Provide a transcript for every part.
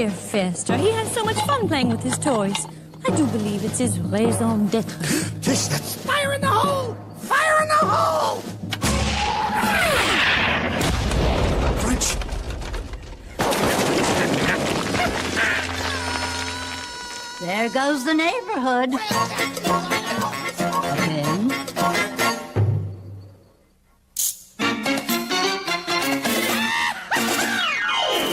Dear Fester, he has so much fun playing with his toys. I do believe it's his raison d'etre. Tish, that's fire in the hole! Fire in the hole! French. There goes the neighborhood. Again.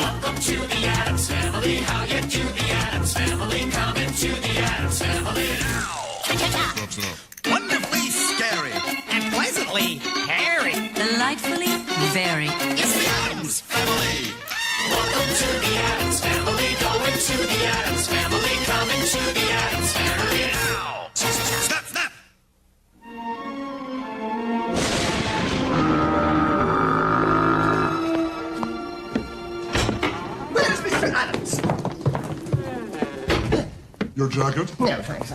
Welcome to the Addams Family. How you do the Addams Family? Come into the Addams Family now. Wonderfully scary. And pleasantly hairy. Delightfully very. It's the Addams Family. Welcome to the Addams Family. Go into the Addams Family. Come into the Addams Family now. Snap, snap. Where's Mr. Addams? Your jacket? No, thanks.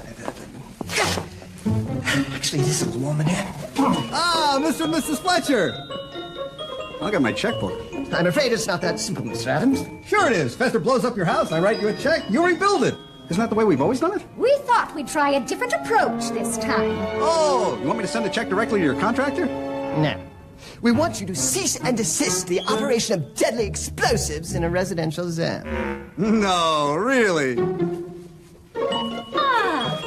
Actually, this is warm in here. Ah, Mr. and Mrs. Fletcher. I got my checkbook. I'm afraid it's not that simple, Mr. Addams. Sure it is. Fester blows up your house, I write you a check, you rebuild it. Isn't that the way we've always done it? We thought we'd try a different approach this time. Oh, you want me to send the check directly to your contractor? No. We want you to cease and desist the operation of deadly explosives in a residential zone. No, really. Ah,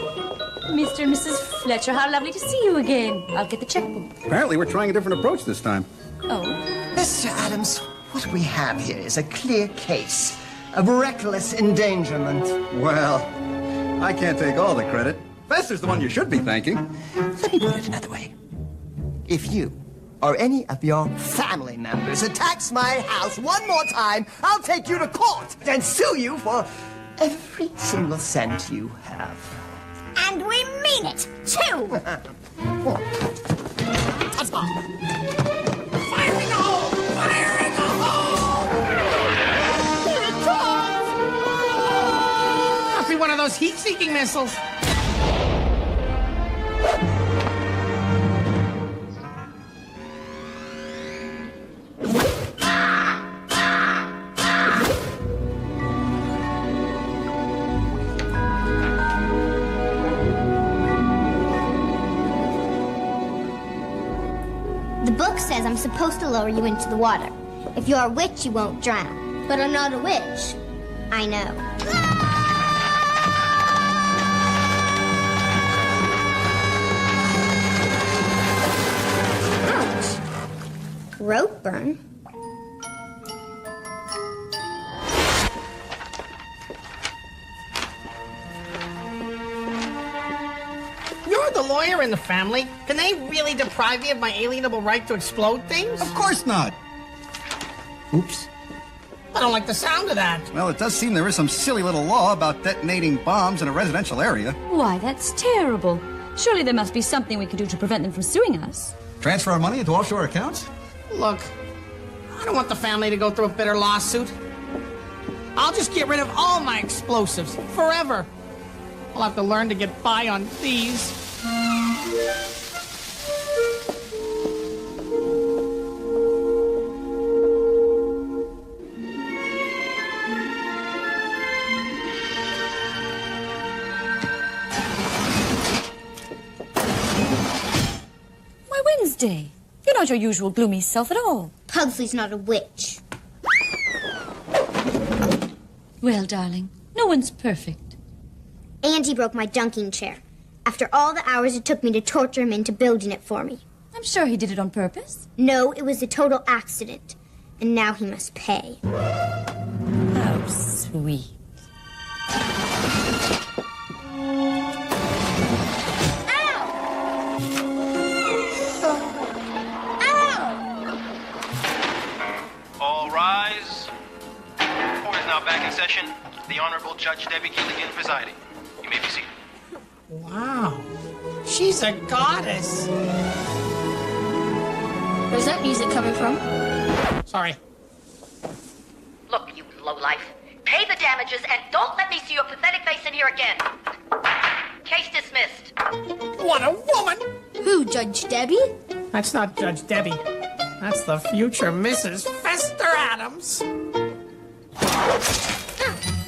Mr. and Mrs. Fletcher, how lovely to see you again. I'll get the checkbook. Apparently we're trying a different approach this time. Oh, Mr. Addams, what we have here is a clear case of reckless endangerment. Well, I can't take all the credit. Fester's the one you should be thanking. Let me put it another way. If you or any of your family members attacks my house one more time, I'll take you to court and sue you for every single cent you have. And we mean it, too. That's all. Fire in the hole! Fire in the hole! Here it comes! Must be one of those heat-seeking missiles. The book says I'm supposed to lower you into the water. If you're a witch, you won't drown. But I'm not a witch. I know. Ouch. Rope burn. You're the lawyer in the family. Can they really deprive me of my alienable right to explode things? Of course not. Oops. I don't like the sound of that. Well, it does seem there is some silly little law about detonating bombs in a residential area. why, that's terrible. Surely there must be something we can do to prevent them from suing us. Transfer our money into offshore accounts? Look, I don't want the family to go through a bitter lawsuit. I'll just get rid of all my explosives forever. I'll have to learn to get by on these. Why, Wednesday? You're not your usual gloomy self at all. Pugsley's not a witch. Well, darling, no one's perfect. Andy broke my dunking chair. After all the hours it took me to torture him into building it for me. I'm sure he did it on purpose. No, it was a total accident. And now he must pay. How sweet. All rise. Court is now back in session. The Honorable Judge Debbie Gilligan presiding. You may be seated. Wow. She's a goddess. Where's that music coming from? Sorry. Look, you lowlife. Pay the damages and don't let me see your pathetic face in here again. Case dismissed. What a woman! Who, Judge Debbie? That's not Judge Debbie. That's the future Mrs. Fester Addams. Ah.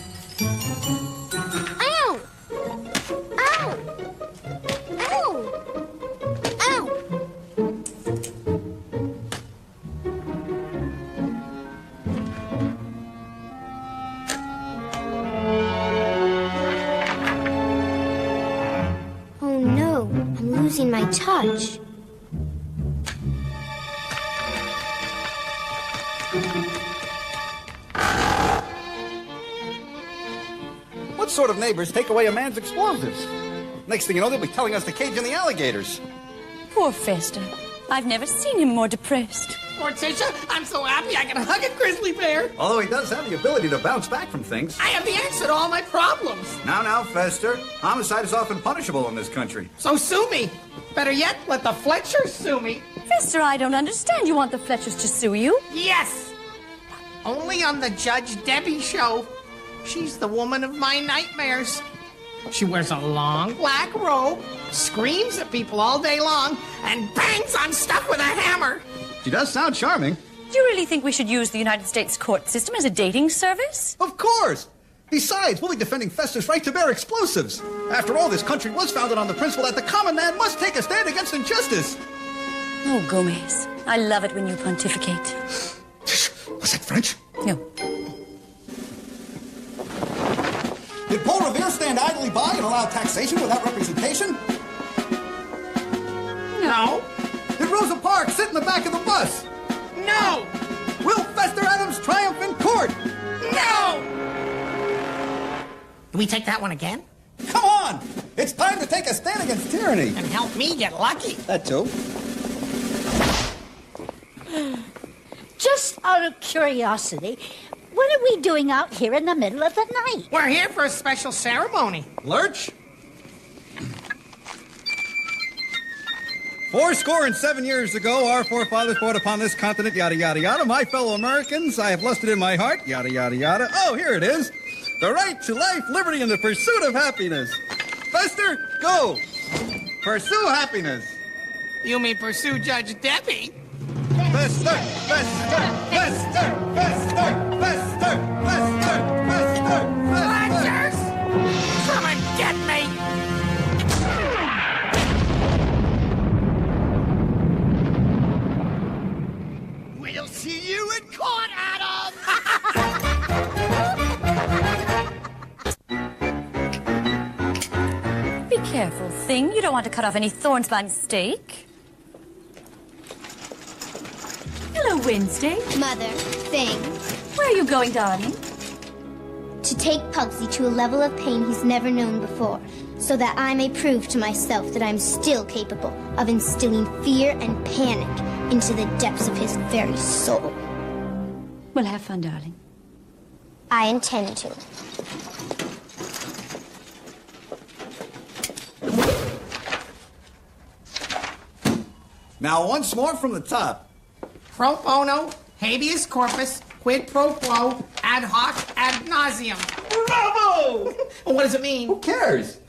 touch. What sort of neighbors take away a man's explosives? Next thing you know, they'll be telling us to cage in the alligators. Poor Fester. I've never seen him more depressed. Morticia, I'm so happy I can hug a grizzly bear. Although he does have the ability to bounce back from things. I have the answer to all my problems. Now, Fester. Homicide is often punishable in this country. So sue me. Better yet, let the Fletchers sue me. Fester, I don't understand. You want the Fletchers to sue you? Yes. Only on the Judge Debbie show. She's the woman of my nightmares. She wears a long black robe, screams at people all day long, and bangs on stuff with a hammer. She does sound charming. Do you really think we should use the United States court system as a dating service? Of course! Besides, we'll be defending Fester's right to bear explosives. After all, this country was founded on the principle that the common man must take a stand against injustice. Oh, Gomez, I love it when you pontificate. Was that French? No. Did Paul Revere stand idly by and allow taxation without representation? No. Did Rosa Parks sit in the back of the bus? No. Will Fester Addams triumph in court? No. Do we take that one again? Come on! It's time to take a stand against tyranny. And help me get lucky. That too. Just out of curiosity, what are we doing out here in the middle of the night? We're here for a special ceremony. Lurch? 77 years ago, our forefathers brought upon this continent, yada, yada, yada. My fellow Americans, I have lusted in my heart, yada, yada, yada. Oh, here it is. The right to life, liberty, and the pursuit of happiness. Fester, go. Pursue happiness. You mean pursue Judge Debbie? Fester, Fester, Fester, Fester, Fester, Fester, Fester, Fletchers! Come and get me! We'll see you in court, Adam! Be careful, Thing. You don't want to cut off any thorns by mistake. Hello, Wednesday. Mother, Thing, Where are you going, darling? to take Pugsley to a level of pain he's never known before, so that I may prove to myself that I'm still capable of instilling fear and panic into the depths of his very soul. Well, have fun, darling. I intend to. Now, once more from the top. Pro bono, habeas corpus, quid pro quo, ad hoc, ad nauseum. Bravo! Well, what does it mean? Who cares?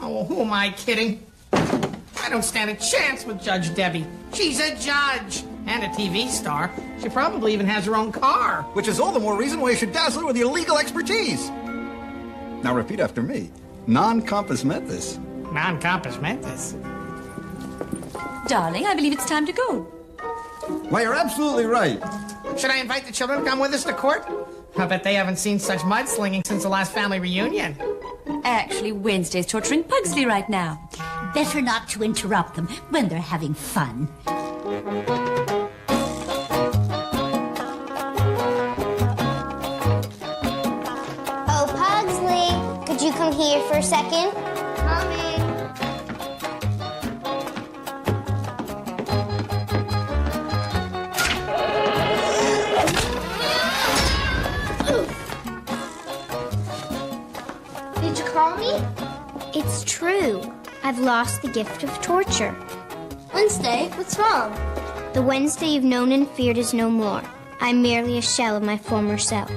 Oh, who am I kidding? I don't stand a chance with Judge Debbie. She's a judge and a TV star. She probably even has her own car. Which is all the more reason why you should dazzle her with your legal expertise. Now repeat after me. Non compos mentis. Non compos mentis. Darling, I believe it's time to go. Why, you're absolutely right. Should I invite the children to come with us to court? I bet they haven't seen such mudslinging since the last family reunion. Actually, Wednesday's torturing Pugsley right now. Better not to interrupt them when they're having fun. Oh, Pugsley, could you come here for a second? Coming. Did you call me? It's true. I've lost the gift of torture. Wednesday, what's wrong? The Wednesday you've known and feared is no more. I'm merely a shell of my former self.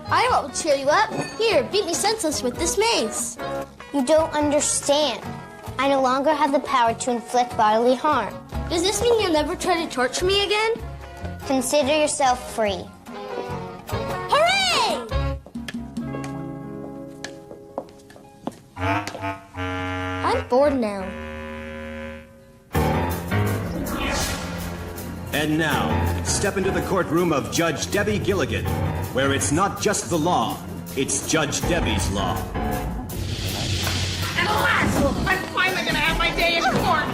I will cheer you up. Here, beat me senseless with this mace. You don't understand. I no longer have the power to inflict bodily harm. Does this mean you'll never try to torture me again? Consider yourself free. Hooray! I'm bored now. And now, step into the courtroom of Judge Debbie Gilligan, where it's not just the law, it's Judge Debbie's law. At last! I'm finally gonna have my day in court!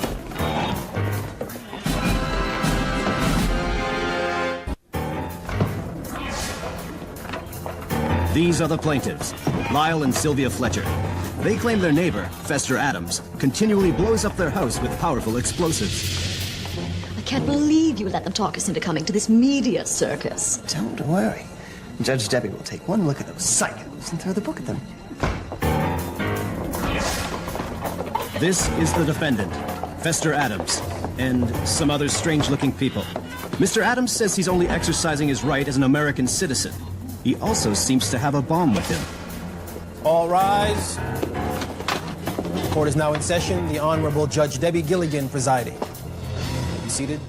These are the plaintiffs, Lyle and Sylvia Fletcher. They claim their neighbor, Fester Addams, continually blows up their house with powerful explosives. I can't believe you let them talk us into coming to this media circus. Don't worry. Judge Debbie will take one look at those psychos and throw the book at them. This is the defendant, Fester Addams, and some other strange-looking people. Mr. Addams says he's only exercising his right as an American citizen. He also seems to have a bomb with him. All rise. Court is now in session. The Honorable Judge Debbie Gilligan presiding. Be seated.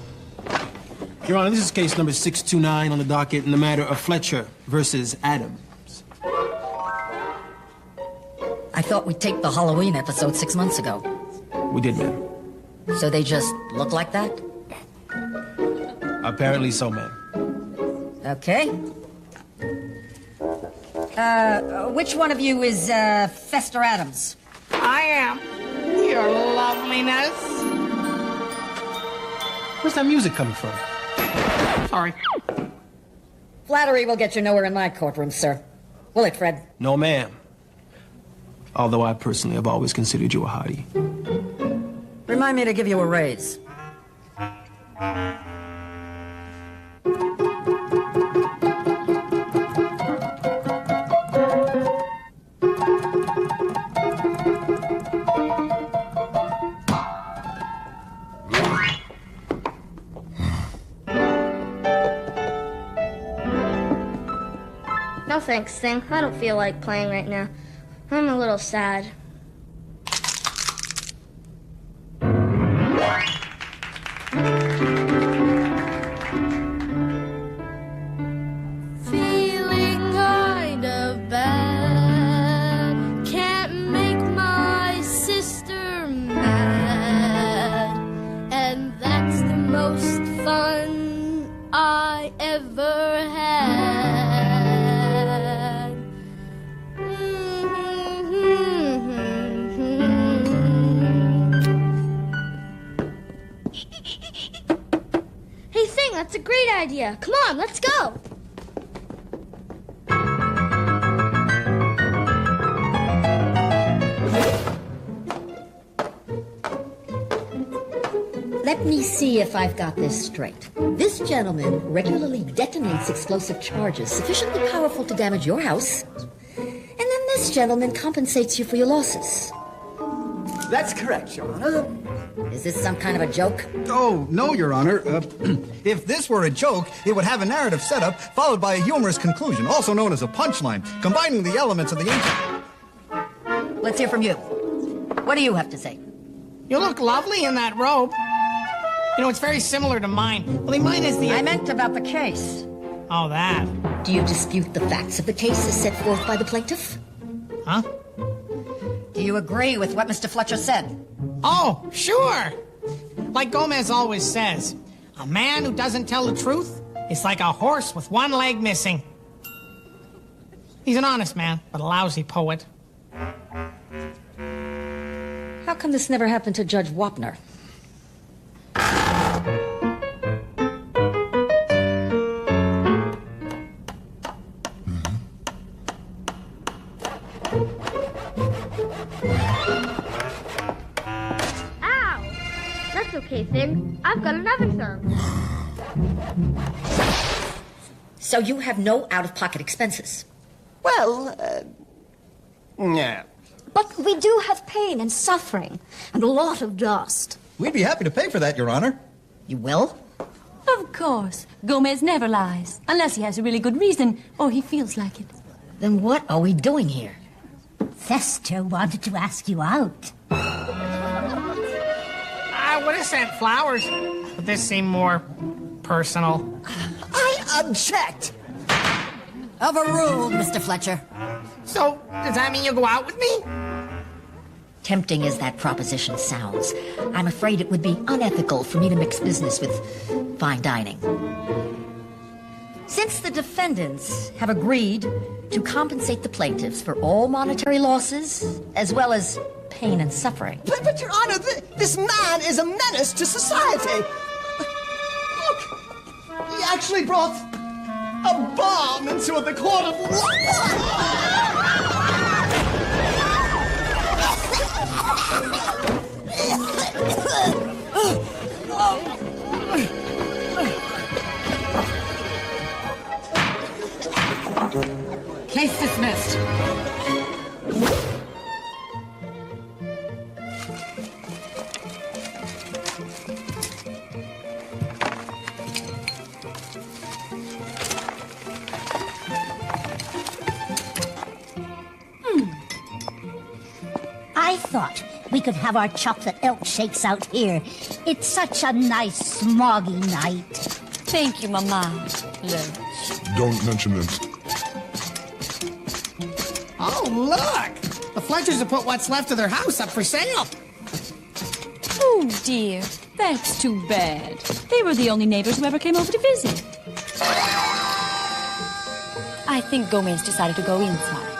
Your Honor, this is case number 629 on the docket in the matter of Fletcher versus Addams. I thought we taped the Halloween episode 6 months ago. We did, ma'am. So they just look like that? Apparently so, ma'am. Okay. Which one of you is Fester Addams? I am. Your loveliness. Where's that music coming from? Sorry. Flattery will get you nowhere in my courtroom, sir. Will it, Fred? No, ma'am. Although I personally have always considered you a hottie. Remind me to give you a raise. No thanks, Sing. I don't feel like playing right now. I'm a little sad. Feeling kind of bad. Can't make my sister mad. And that's the most fun I ever had. Hey, Sing, that's a great idea. Come on, let's go. Let me see if I've got this straight. This gentleman regularly detonates explosive charges sufficiently powerful to damage your house, and then this gentleman compensates you for your losses. That's correct, Your Honor. Is this some kind of a joke? Oh, no, Your Honor. If this were a joke, it would have a narrative setup followed by a humorous conclusion, also known as a punchline, combining the elements of the ancient... Let's hear from you. What do you have to say? You look lovely in that robe. You know, it's very similar to mine. Only mine is the... I meant about the case. Oh, that. Do you dispute the facts of the case as set forth by the plaintiff? Huh? Do you agree with what Mr. Fletcher said? Oh, sure. Like Gomez always says, a man who doesn't tell the truth is like a horse with one leg missing. He's an honest man, but a lousy poet. How come this never happened to Judge Wapner? Ow! That's okay, Sing. I've got another thumb. So you have no out-of-pocket expenses? Well, yeah. But we do have pain and suffering and a lot of dust. We'd be happy to pay for that, Your Honor. You will? Of course. Gomez never lies, unless he has a really good reason or he feels like it. Then what are we doing here? Fester wanted to ask you out. I would have sent flowers, but this seemed more personal. I object! Overruled, Mr. Fletcher. So, does that mean you'll go out with me? Tempting as that proposition sounds, I'm afraid it would be unethical for me to mix business with fine dining. Since the defendants have agreed to compensate the plaintiffs for all monetary losses, as well as pain and suffering. But Your Honor, this man is a menace to society. Look, he actually brought a bomb into the court of Case dismissed. I thought we could have our chocolate milkshakes out here. It's such a nice, smoggy night. Thank you, Mama. Don't mention it. Oh, look! The Fletchers have put what's left of their house up for sale. Oh, dear. That's too bad. They were the only neighbors who ever came over to visit. I think Gomez decided to go inside.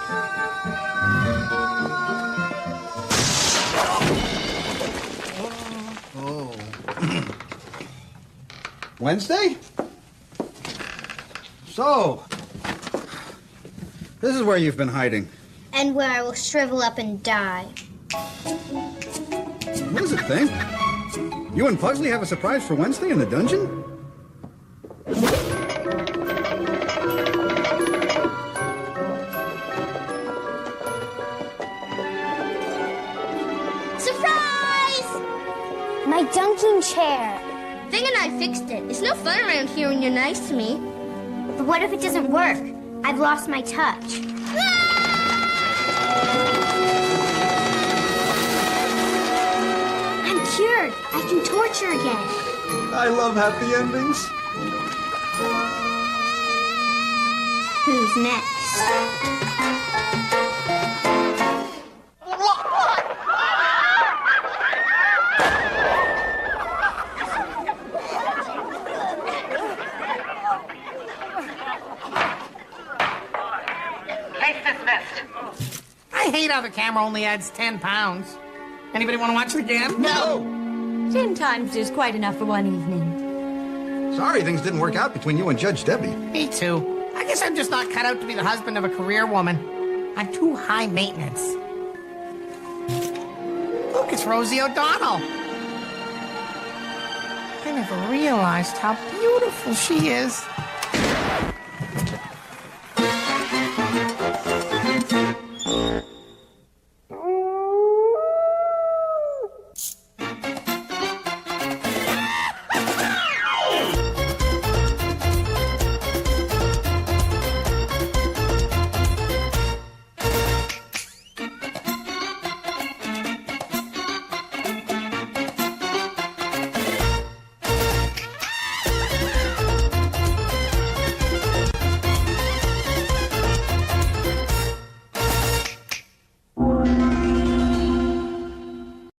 Wednesday? So, this is where you've been hiding. And where I will shrivel up and die. What is it, Thing? You and Pugsley have a surprise for Wednesday in the dungeon? Surprise! My dunking chair. Thing and I fixed it. It's no fun around here when you're nice to me. But what if it doesn't work? I've lost my touch. I'm cured. I can torture again. I love happy endings. Who's next? Case dismissed. I hate how the camera only adds 10 pounds. Anybody want to watch it again? No! 10 times is quite enough for one evening. Sorry things didn't work out between you and Judge Debbie. Me too. I guess I'm just not cut out to be the husband of a career woman. I'm too high maintenance. Look, it's Rosie O'Donnell. I never realized how beautiful she is.